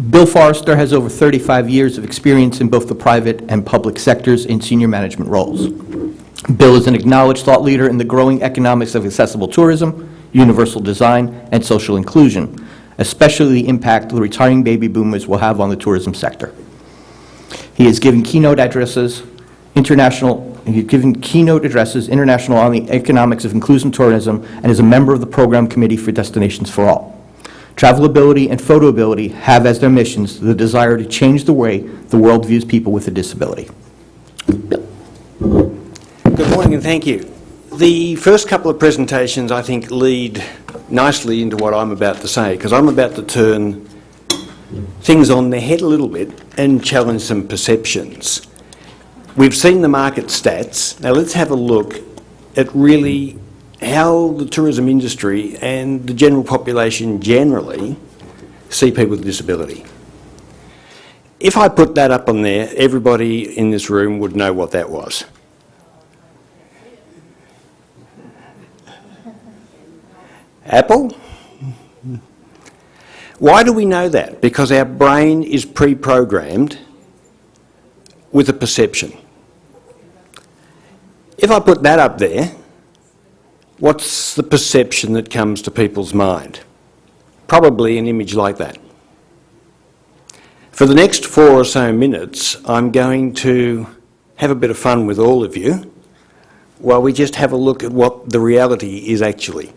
Bill Forrester has over 35 years of experience in both the private and public sectors in senior management roles. Bill is an acknowledged thought leader in the growing economics of accessible tourism, universal design, and social inclusion, especially the impact the retiring baby boomers will have on the tourism sector. He has given keynote addresses international on the economics of inclusive tourism and is a member of the program committee for Destinations for All. TravAbility and PhotoAbility have as their missions the desire to change the way the world views people with a disability. Good morning and thank you. The first couple of presentations I think lead nicely into what I'm about to say, because I'm about to turn things on their head a little bit and challenge some perceptions. We've seen the market stats. Now let's have a look at really how the tourism industry and the general population generally see people with disability. If I put that up on there, everybody in this room would know what that was. Apple? Why do we know that? Because our brain is pre-programmed with a perception. If I put that up there, what's the perception that comes to people's mind? Probably an image like that. For the next 4 or so minutes, I'm going to have a bit of fun with all of you while we just have a look at what the reality is actually.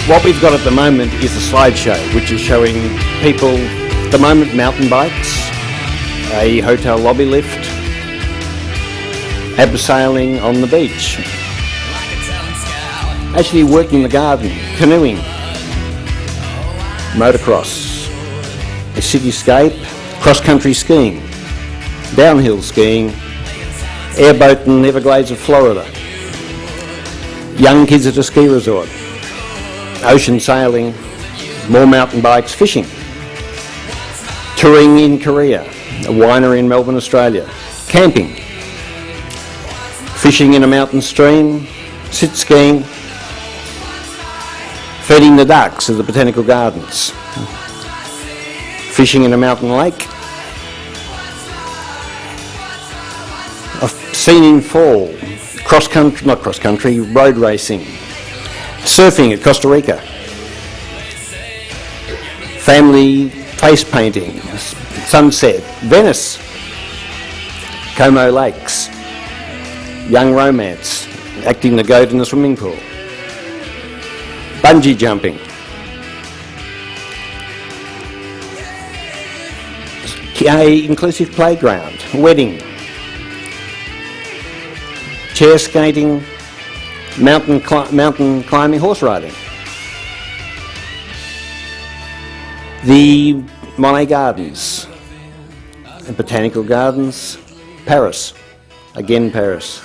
What we've got at the moment is a slideshow which is showing people, at the moment, mountain bikes, a hotel lobby lift, abseiling on the beach, actually working the garden, canoeing, motocross, a cityscape, cross-country skiing, downhill skiing, airboat in the Everglades of Florida, young kids at a ski resort, ocean sailing, more mountain bikes, fishing, touring in Korea, a winery in Melbourne, Australia, camping, fishing in a mountain stream, sit skiing, feeding the ducks at the botanical gardens, fishing in a mountain lake, a scene in fall, cross-country, road racing, surfing at Costa Rica, family face painting, sunset, Venice, Como Lakes, young romance, acting the goat in the swimming pool, bungee jumping, a inclusive playground, wedding, chair skating, mountain climbing, horse riding. The Monet Gardens, the Botanical Gardens, Paris, again Paris.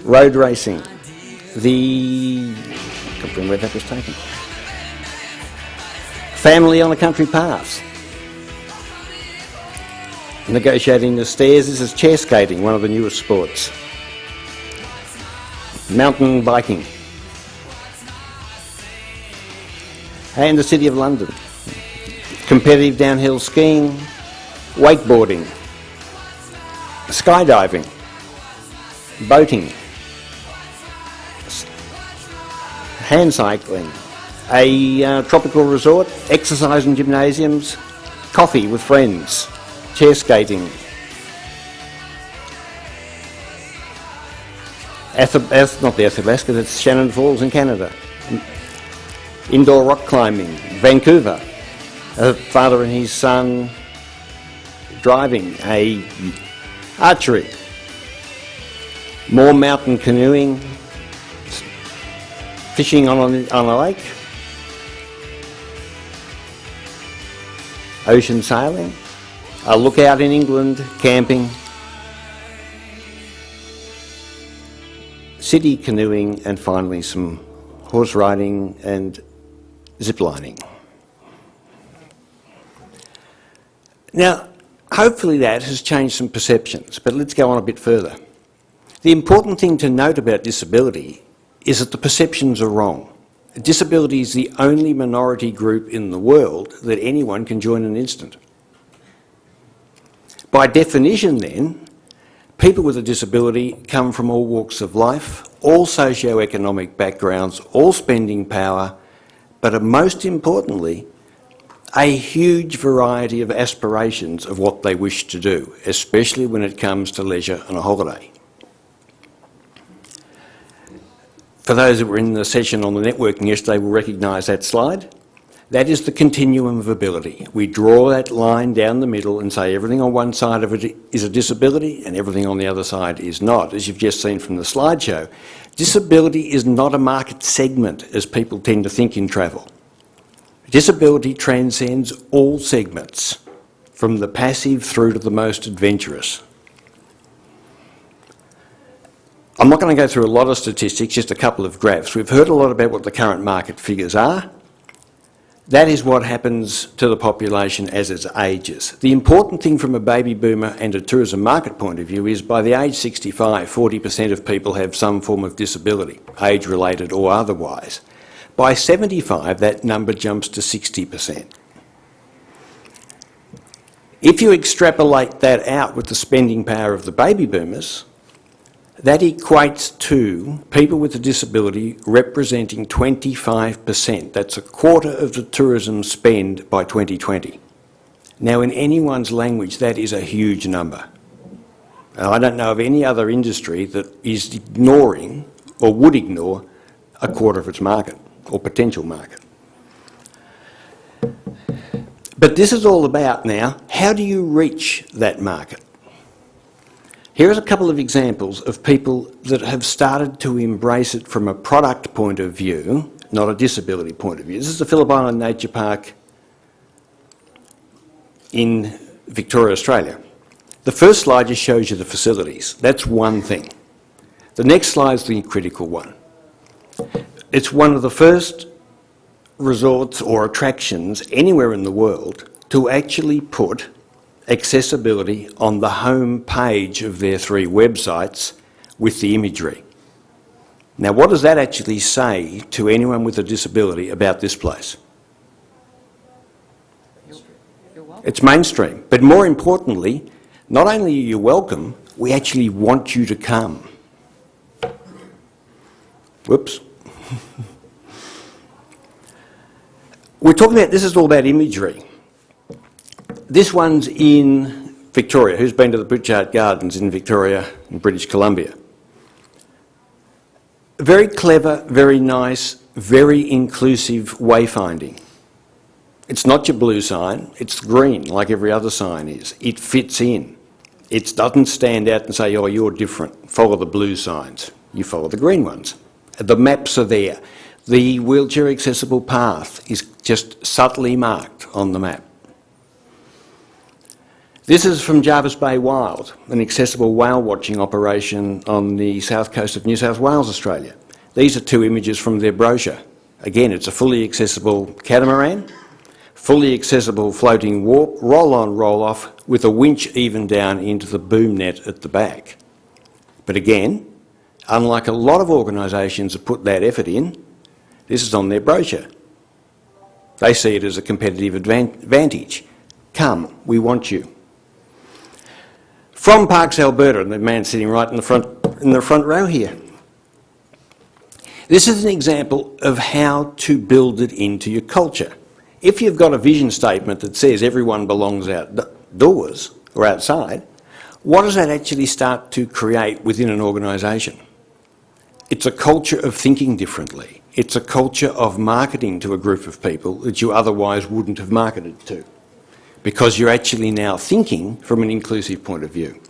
Road racing, I can't remember where that was taken. Family on a country path. Negotiating the stairs, this is chair skating, one of the newest sports. Mountain biking, and the City of London, competitive downhill skiing, wakeboarding, skydiving, boating, hand cycling, a tropical resort, exercise in gymnasiums, coffee with friends, chair skating, not the Athabasca, that's Shannon Falls in Canada, indoor rock climbing, Vancouver, a father and his son driving, archery, more mountain canoeing, fishing on a lake, ocean sailing, a lookout in England, camping, city canoeing, and finally some horse riding and zip lining. Now, hopefully that has changed some perceptions, but let's go on a bit further. The important thing to note about disability is that the perceptions are wrong. Disability is the only minority group in the world that anyone can join in an instant. By definition then, people with a disability come from all walks of life, all socio-economic backgrounds, all spending power, but most importantly, a huge variety of aspirations of what they wish to do, especially when it comes to leisure and a holiday. For those that were in the session on the networking yesterday will recognise that slide. That is the continuum of ability. We draw that line down the middle and say everything on one side of it is a disability and everything on the other side is not. As you've just seen from the slideshow, disability is not a market segment as people tend to think in travel. Disability transcends all segments, from the passive through to the most adventurous. I'm not going to go through a lot of statistics, just a couple of graphs. We've heard a lot about what the current market figures are. That is what happens to the population as it ages. The important thing from a baby boomer and a tourism market point of view is by the age 65, 40% of people have some form of disability, age-related or otherwise. By 75, that number jumps to 60%. If you extrapolate that out with the spending power of the baby boomers, that equates to people with a disability representing 25%. That's a quarter of the tourism spend by 2020. Now, in anyone's language, that is a huge number. Now, I don't know of any other industry that is ignoring or would ignore a quarter of its market or potential market. But this is all about now, how do you reach that market? Here's a couple of examples of people that have started to embrace it from a product point of view, not a disability point of view. This is the Phillip Island Nature Park in Victoria, Australia. The first slide just shows you the facilities. That's one thing. The next slide is the critical one. It's one of the first resorts or attractions anywhere in the world to actually put accessibility on the home page of their 3 websites with the imagery. Now, what does that actually say to anyone with a disability about this place? It's mainstream. But more importantly, not only are you welcome, we actually want you to come. Whoops. We're talking about, this is all about imagery. This one's in Victoria. Who's been to the Pritchard Gardens in Victoria, in British Columbia? Very clever, very nice, very inclusive wayfinding. It's not your blue sign, it's green like every other sign is. It fits in. It doesn't stand out and say, oh, you're different. Follow the blue signs. You follow the green ones. The maps are there. The wheelchair accessible path is just subtly marked on the map. This is from Jervis Bay Wild, an accessible whale watching operation on the south coast of New South Wales, Australia. These are 2 images from their brochure. Again, it's a fully accessible catamaran, fully accessible floating warp, roll-on, roll-off, with a winch even down into the boom net at the back. But again, unlike a lot of organisations that put that effort in, this is on their brochure. They see it as a competitive advantage. Come, we want you. From Parks, Alberta, and the man sitting right in the front row here. This is an example of how to build it into your culture. If you've got a vision statement that says everyone belongs outdoors or outside, what does that actually start to create within an organisation? It's a culture of thinking differently. It's a culture of marketing to a group of people that you otherwise wouldn't have marketed to, because you're actually now thinking from an inclusive point of view.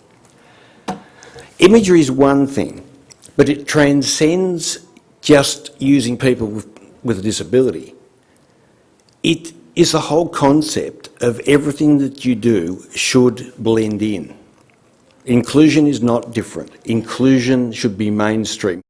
Imagery is one thing, but it transcends just using people with a disability. It is the whole concept of everything that you do should blend in. Inclusion is not different. Inclusion should be mainstream.